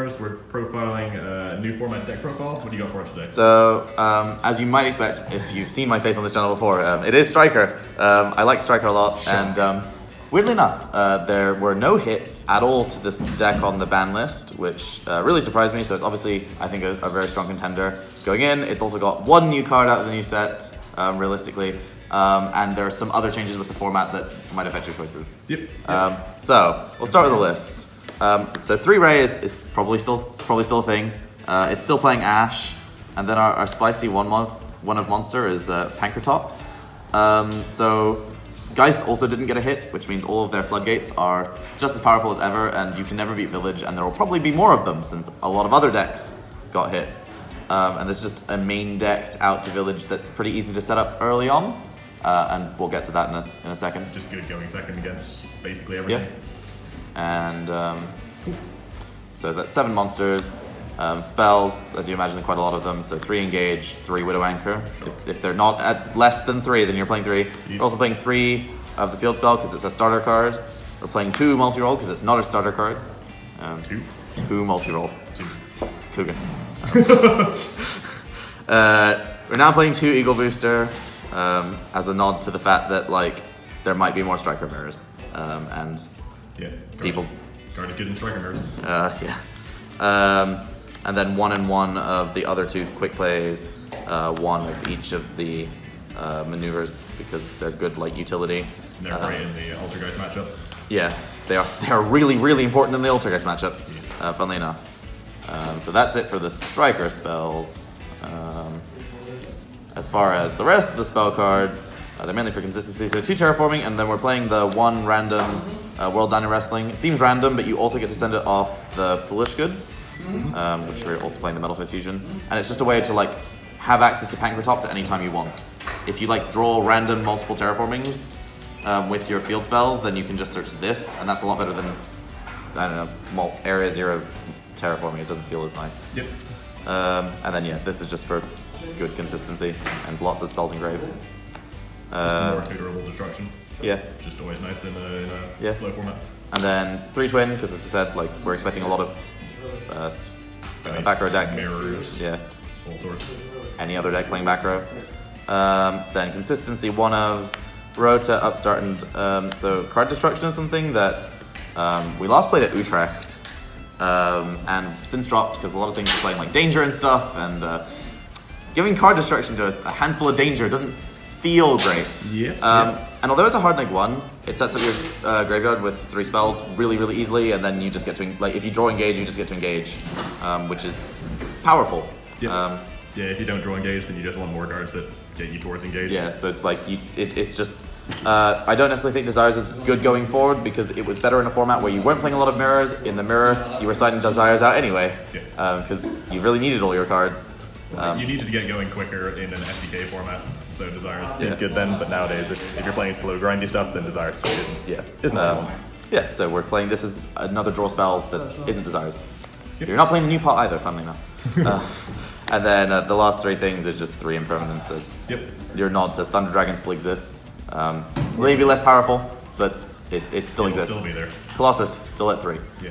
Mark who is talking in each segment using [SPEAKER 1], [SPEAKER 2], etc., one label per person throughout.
[SPEAKER 1] ours. We're profiling a new format deck profile. What do you got for us today?
[SPEAKER 2] So, as you might expect, if you've seen my face on this channel before, it is Striker. I like Striker a lot, and weirdly enough, there were no hits at all to this deck on the ban list, which really surprised me. So it's obviously, I think, a very strong contender going in. It's also got one new card out of the new set, realistically. And there are some other changes with the format that might affect your choices.
[SPEAKER 1] Yep.
[SPEAKER 2] So we'll start with the list. So 3 Ray is probably still a thing. It's still playing Ash, and then our spicy one of monster is Pankratops. So Geist also didn't get a hit, which means all of their floodgates are just as powerful as ever, and you can never beat Village, and there will probably be more of them since a lot of other decks got hit. And there's just a main decked out to Village that's pretty easy to set up early on. And we'll get to that in a second.
[SPEAKER 1] Just good going second against basically everything.
[SPEAKER 2] Yeah. And so that's 7 monsters. Spells, as you imagine, quite a lot of them. So 3 Engage, 3 Widow Anchor.
[SPEAKER 1] Sure.
[SPEAKER 2] If they're not at less than 3, then you're playing 3. We're also playing 3 of the Field Spell because it's a starter card. We're playing 2 Multi-Roll because it's not a starter card. 2 Multi-Roll.
[SPEAKER 1] 2.
[SPEAKER 2] Coogan. We're now playing 2 Eagle Booster. As a nod to the fact that there might be more Striker mirrors, and people.
[SPEAKER 1] Started getting Striker mirrors.
[SPEAKER 2] And then 1 and 1 of the other 2 quick plays, 1 of each of the maneuvers because they're good utility.
[SPEAKER 1] And they're great in the Altergeist matchup.
[SPEAKER 2] Yeah, they are really important in the Altergeist matchup. Funnily enough. So that's it for the Striker spells. As far as the rest of the spell cards, they're mainly for consistency. So 2 Terraforming, and then we're playing the 1 random World Dino Wrestling. It seems random, but you also get to send it off the Foolish Goods, which we're also playing the Metal Fist Fusion. And it's just a way to have access to Pankratops at any time you want. If you draw random multiple Terraformings with your field spells, then you can just search this, and that's a lot better than, I don't know, Area 0 Terraforming. It doesn't feel as nice.
[SPEAKER 1] Yep.
[SPEAKER 2] And then this is just for good consistency and lots of spells engrave.
[SPEAKER 1] More tutorable destruction.
[SPEAKER 2] Yeah.
[SPEAKER 1] Just always nice in a slow format.
[SPEAKER 2] And then 3 Twin, because as I said, we're expecting a lot of back row deck.
[SPEAKER 1] Mirrors.
[SPEAKER 2] Yeah.
[SPEAKER 1] All sorts.
[SPEAKER 2] Any other deck playing back row. Then consistency, 1 ofs, Rota, Upstart, and so card destruction is something that we last played at Utrecht. And since dropped because a lot of things are playing Danger and stuff, and giving card destruction to a handful of Danger doesn't feel great.
[SPEAKER 1] Yeah.
[SPEAKER 2] And although it's a hard neg 1, it sets up your graveyard with 3 spells really easily, and then you just get to, if you draw Engage, you just get to Engage, which is powerful.
[SPEAKER 1] Yep. If you don't draw Engage, then you just want more cards that get you towards Engage.
[SPEAKER 2] Yeah, so it's just, I don't necessarily think Desires is good going forward because it was better in a format where you weren't playing a lot of mirrors. In the mirror, you were signing Desires out anyway, because you really needed all your cards.
[SPEAKER 1] You needed to get going quicker in an SDK format, so Desires seemed good then, but nowadays if you're playing slow grindy stuff, then Desires isn't one.
[SPEAKER 2] Yeah, so we're playing, this is another draw spell that isn't Desires. You're not playing the new pot either, funnily enough. And then the last 3 things are just 3 impermanences.
[SPEAKER 1] Yep.
[SPEAKER 2] Your nod to Thunder Dragon still exists. Maybe less powerful, but it still exists.
[SPEAKER 1] It'll still be there.
[SPEAKER 2] Colossus, still at 3.
[SPEAKER 1] Yeah.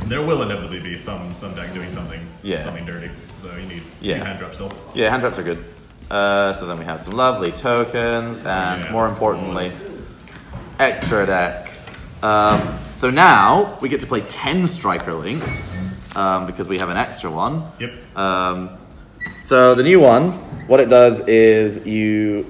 [SPEAKER 1] There will inevitably be some deck doing something dirty. So you need hand drop still.
[SPEAKER 2] Yeah, hand traps are good. So then we have some lovely tokens, and more importantly, extra deck. So now we get to play 10 Striker Links, because we have an extra one.
[SPEAKER 1] Yep.
[SPEAKER 2] So the new one, what it does is you,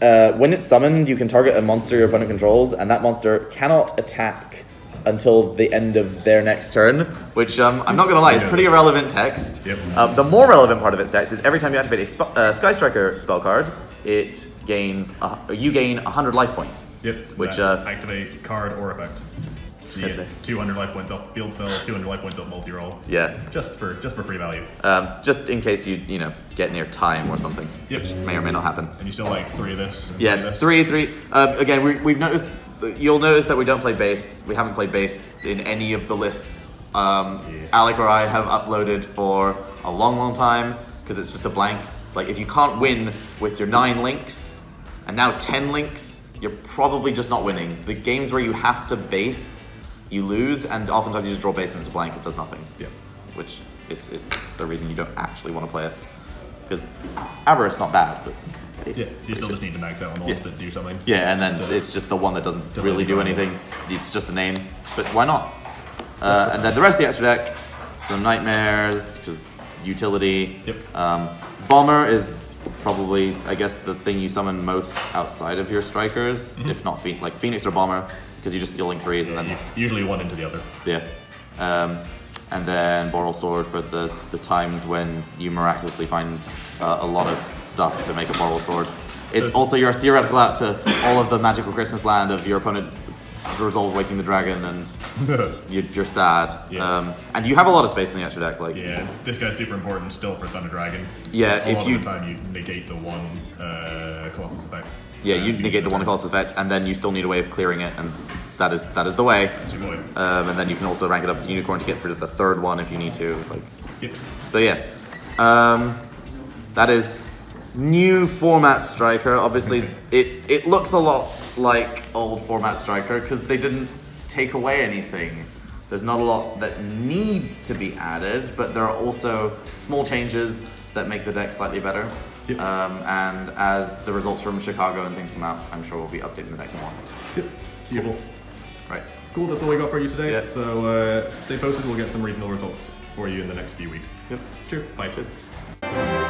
[SPEAKER 2] when it's summoned, you can target a monster your opponent controls, and that monster cannot attack until the end of their next turn, which I'm not gonna lie, is pretty irrelevant text.
[SPEAKER 1] Yep.
[SPEAKER 2] The more relevant part of its text is every time you activate a Sky Striker spell card, it gains you gain 100 life points.
[SPEAKER 1] Yep.
[SPEAKER 2] Which
[SPEAKER 1] activate card or effect. So you get 200 life points off the field spell, 200 life points off multi-roll.
[SPEAKER 2] Yeah.
[SPEAKER 1] Just for free value.
[SPEAKER 2] Just in case you get near time or something, which may or may not happen.
[SPEAKER 1] And you still like 3 of this. And
[SPEAKER 2] Yeah,
[SPEAKER 1] 3 of this.
[SPEAKER 2] three. Again, we've noticed. You'll notice that we don't play base. We haven't played base in any of the lists Alec or I have uploaded for a long time because it's just a blank. If you can't win with your 9 links and now 10 links, you're probably just not winning. The games where you have to base, you lose, and oftentimes you just draw base and it's a blank. It does nothing.
[SPEAKER 1] Yeah.
[SPEAKER 2] which is the reason you don't actually want to play it. Because Avarice not bad, but
[SPEAKER 1] so you still just need to max out on ones that do something.
[SPEAKER 2] Yeah, and then it's just the one that doesn't really do anything. It's just a name, but why not? And then the rest of the extra deck, some Nightmares, because utility.
[SPEAKER 1] Yep.
[SPEAKER 2] Bomber is probably, I guess, the thing you summon most outside of your strikers, if not like Phoenix or Bomber, because you're just stealing 3s and then
[SPEAKER 1] usually one into the other.
[SPEAKER 2] Yeah. And then Boral Sword for the times when you miraculously find a lot of stuff to make a Boral Sword. It's also your theoretical out to all of the magical Christmas land of your opponent resolve Waking the Dragon, and you're sad.
[SPEAKER 1] Yeah.
[SPEAKER 2] And you have a lot of space in the extra deck. Like,
[SPEAKER 1] yeah, this guy's super important still for Thunder Dragon.
[SPEAKER 2] Yeah,
[SPEAKER 1] if you... the time you negate the one Colossus effect.
[SPEAKER 2] Yeah, you negate the one Colossus effect, and then you still need a way of clearing it, and that is the way. And then you can also rank it up to Unicorn to get rid of the third one if you need to. Like, So yeah, that is new format Striker. Obviously, it looks a lot like old format Striker because they didn't take away anything. There's not a lot that needs to be added, but there are also small changes that make the deck slightly better.
[SPEAKER 1] Yep.
[SPEAKER 2] And as the results from Chicago and things come out, I'm sure we'll be updating the deck more.
[SPEAKER 1] Yep. Beautiful.
[SPEAKER 2] Right.
[SPEAKER 1] Cool, that's all we got for you today.
[SPEAKER 2] Yeah.
[SPEAKER 1] So stay posted, we'll get some regional results for you in the next few weeks.
[SPEAKER 2] Yep.
[SPEAKER 1] Cheers. Bye.
[SPEAKER 2] Cheers.